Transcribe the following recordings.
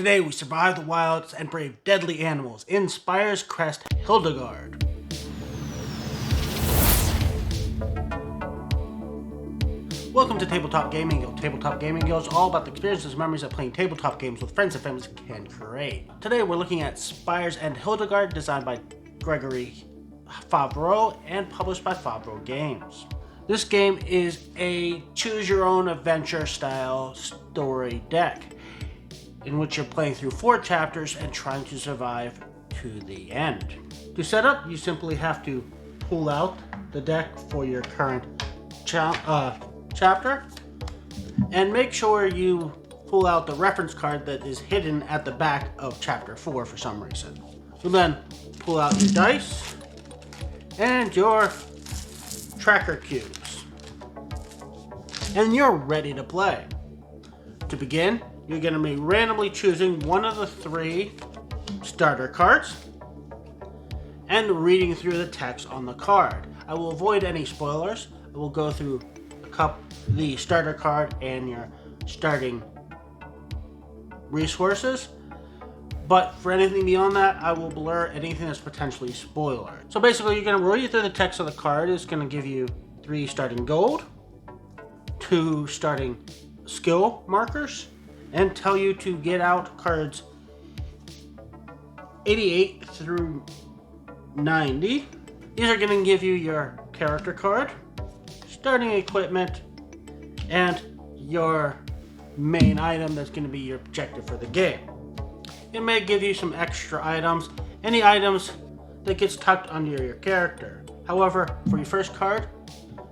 Today we survive the wilds and brave deadly animals in Spire's crest, Hildegard. Welcome to Tabletop Gaming Guild. Tabletop Gaming Guild is all about the experiences and memories that playing tabletop games with friends and families can create. Today we're looking at Spires and Hildegard, designed by Gregory Favreau and published by Favreau Games. This game is a choose-your-own-adventure style story deck, in which you're playing through 4 chapters and trying to survive to the end. To set up, you simply have to pull out the deck for your current chapter, and make sure you pull out the reference card that is hidden at the back of chapter 4 for some reason. You'll then pull out your dice and your tracker cubes, and you're ready to play. To begin, you're going to be randomly choosing one of the 3 starter cards and reading through the text on the card. I will avoid any spoilers. I will go through the starter card and your starting resources, but for anything beyond that, I will blur anything that's potentially spoiler. So basically, you're going to read through the text of the card. It's going to give you 3 starting gold, 2 starting skill markers, and tell you to get out cards 88 through 90. These are going to give you your character card, starting equipment, and your main item that's going to be your objective for the game. It may give you some extra items, any items that gets tucked under your character. However, for your first card,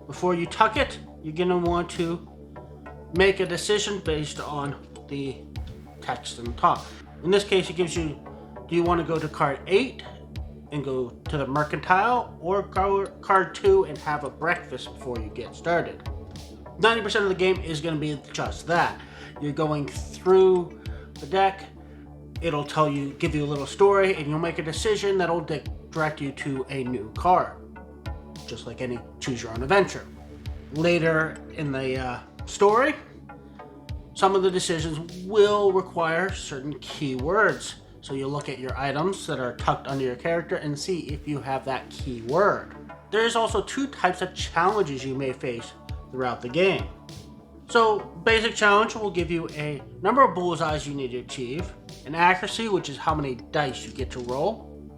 before you tuck it, you're going to want to make a decision based on the text on the top. In this case, it gives you, do you want to go to card 8 and go to the mercantile, or go card 2 and have a breakfast before you get started? 90% of the game is going to be just that. You're going through the deck, it'll give you a little story, and you'll make a decision that'll direct you to a new card, just like any choose your own adventure. Later in the story, some of the decisions will require certain keywords. So you look at your items that are tucked under your character and see if you have that keyword. There's also 2 types of challenges you may face throughout the game. So basic challenge will give you a number of bullseyes you need to achieve, an accuracy, which is how many dice you get to roll,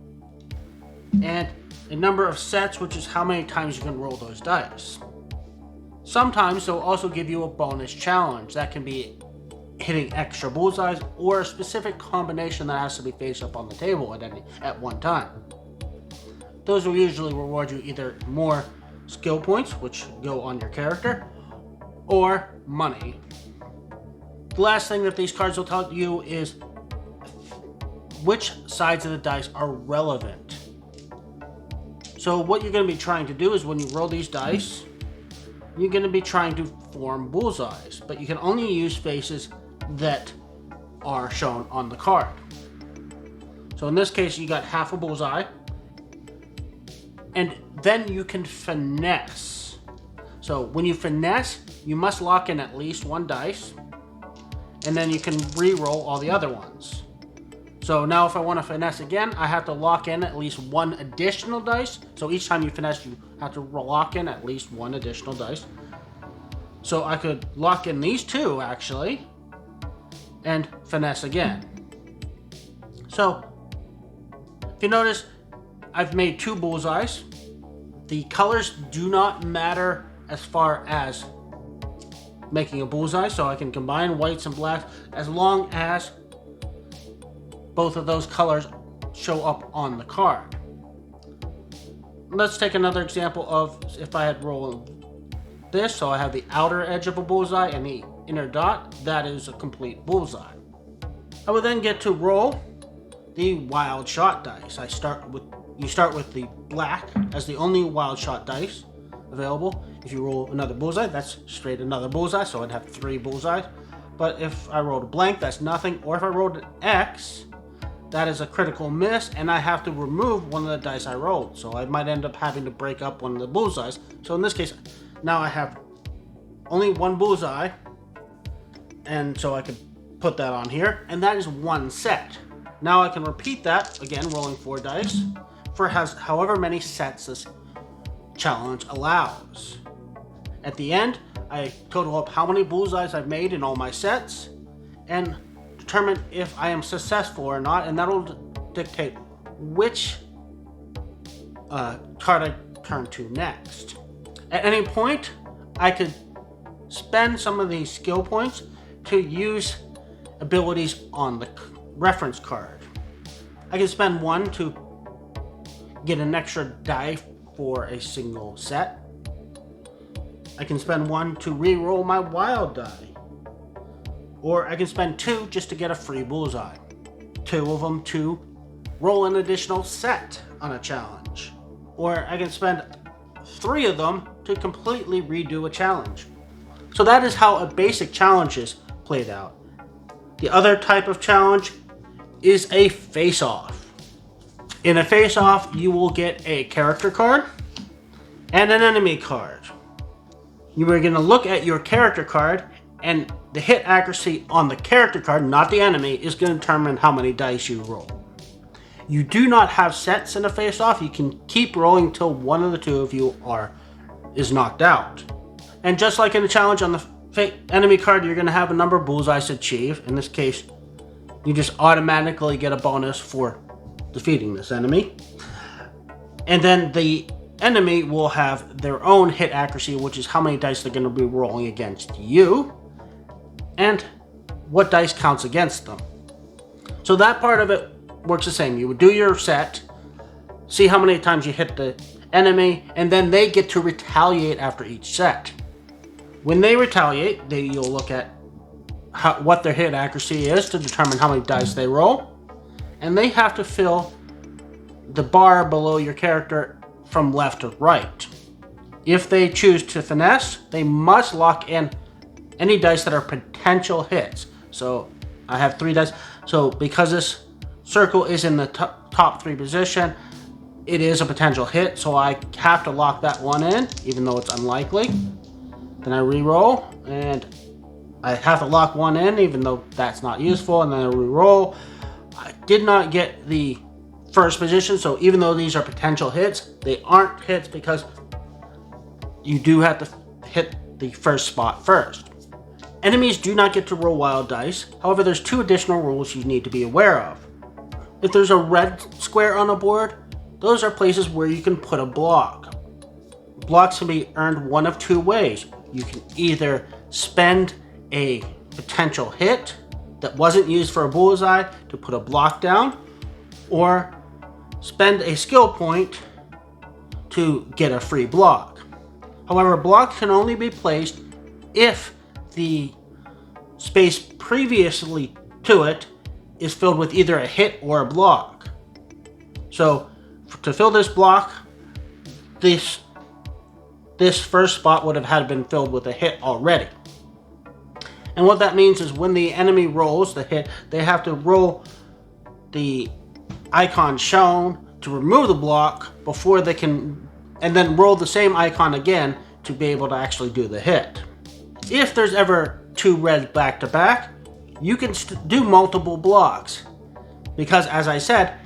and a number of sets, which is how many times you can roll those dice. Sometimes they'll also give you a bonus challenge that can be hitting extra bullseyes or a specific combination that has to be face up on the table at one time. Those will usually reward you either more skill points, which go on your character, or money. The last thing that these cards will tell you is which sides of the dice are relevant. So what you're going to be trying to do is, when you roll these dice, you're going to be trying to form bullseyes, but you can only use spaces that are shown on the card. So in this case, you got half a bullseye, and then you can finesse. So when you finesse, you must lock in at least 1 dice, and then you can re-roll all the other ones. So now if I want to finesse again, I have to lock in at least 1 additional dice. So each time you finesse, you have to lock in at least 1 additional dice. So I could lock in these 2 actually, and finesse again. So if you notice, I've made 2 bullseyes. The colors do not matter as far as making a bullseye, so I can combine whites and blacks as long as both of those colors show up on the card. Let's take another example of if I had rolled this. So I have the outer edge of a bullseye and the inner dot. That is a complete bullseye. I would then get to roll the wild shot dice. You start with the black as the only wild shot dice available. If you roll another bullseye, that's straight another bullseye, so I'd have 3 bullseyes. But if I rolled a blank, that's nothing. Or if I rolled an X, that is a critical miss, and I have to remove one of the dice I rolled. So I might end up having to break up one of the bullseyes. So in this case, now I have only 1 bullseye, and so I could put that on here, and that is 1 set. Now I can repeat that, again, rolling 4 dice, for however many sets this challenge allows. At the end, I total up how many bullseyes I've made in all my sets, and determine if I am successful or not, and that'll dictate which card I turn to next. At any point, I could spend some of these skill points to use abilities on the reference card. I can spend 1 to get an extra die for a single set. I can spend 1 to re-roll my wild die. Or I can spend 2 just to get a free bullseye. 2 of them to roll an additional set on a challenge. Or I can spend 3 of them to completely redo a challenge. So that is how a basic challenge is played out. The other type of challenge is a face-off. In a face-off, you will get a character card and an enemy card. You are going to look at your character card, and the hit accuracy on the character card, not the enemy, is going to determine how many dice you roll. You do not have sets in a face-off. You can keep rolling till one of the two of you is knocked out. And just like in the challenge on the enemy card, you're going to have a number of bullseyes to achieve. In this case, you just automatically get a bonus for defeating this enemy. And then the enemy will have their own hit accuracy, which is how many dice they're going to be rolling against you, and what dice counts against them. So that part of it works the same. You would do your set, see how many times you hit the enemy, and then they get to retaliate after each set. When they retaliate, you'll look at what their hit accuracy is to determine how many dice they roll, and they have to fill the bar below your character from left to right. If they choose to finesse, they must lock in any dice that are potential hits. So I have 3 dice. So because this circle is in the top 3 position, it is a potential hit. So I have to lock that one in, even though it's unlikely. Then I re-roll, and I have to lock one in, even though that's not useful, and then I re-roll. I did not get the first position, so even though these are potential hits, they aren't hits because you do have to hit the first spot first. Enemies do not get to roll wild dice. However, there's 2 additional rules you need to be aware of. If there's a red square on a board, those are places where you can put a block. Blocks can be earned one of 2 ways. You can either spend a potential hit that wasn't used for a bullseye to put a block down, or spend a skill point to get a free block. However, blocks can only be placed if the space previously to it is filled with either a hit or a block. So to fill this block, this first spot would have had been filled with a hit already. And what that means is when the enemy rolls the hit, they have to roll the icon shown to remove the block before they can, and then roll the same icon again to be able to actually do the hit. If there's ever 2 reds back to back, you can do multiple blocks, because as I said,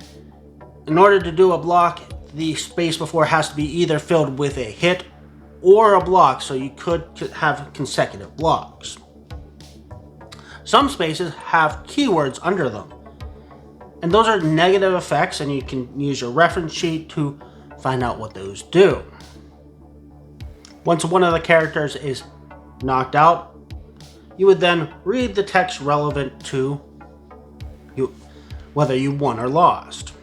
in order to do a block, the space before has to be either filled with a hit or a block, so you could have consecutive blocks. Some spaces have keywords under them, and those are negative effects, and you can use your reference sheet to find out what those do. Once one of the characters is knocked out, you would then read the text relevant to you, whether you won or lost.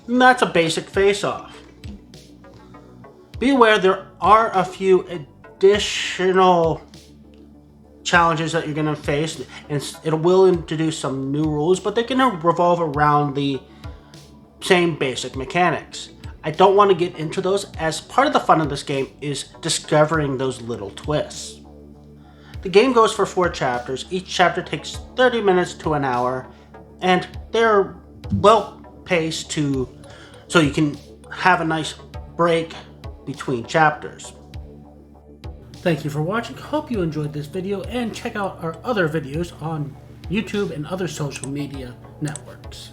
And that's a basic face-off. Be aware there are a few additional challenges that you're going to face, and it will introduce some new rules, but they're going to revolve around the same basic mechanics. I don't want to get into those, as part of the fun of this game is discovering those little twists. The game goes for 4 chapters. Each chapter takes 30 minutes to an hour, and they're well paced so you can have a nice break between chapters. Thank you for watching. Hope you enjoyed this video, and check out our other videos on YouTube, and other social media networks.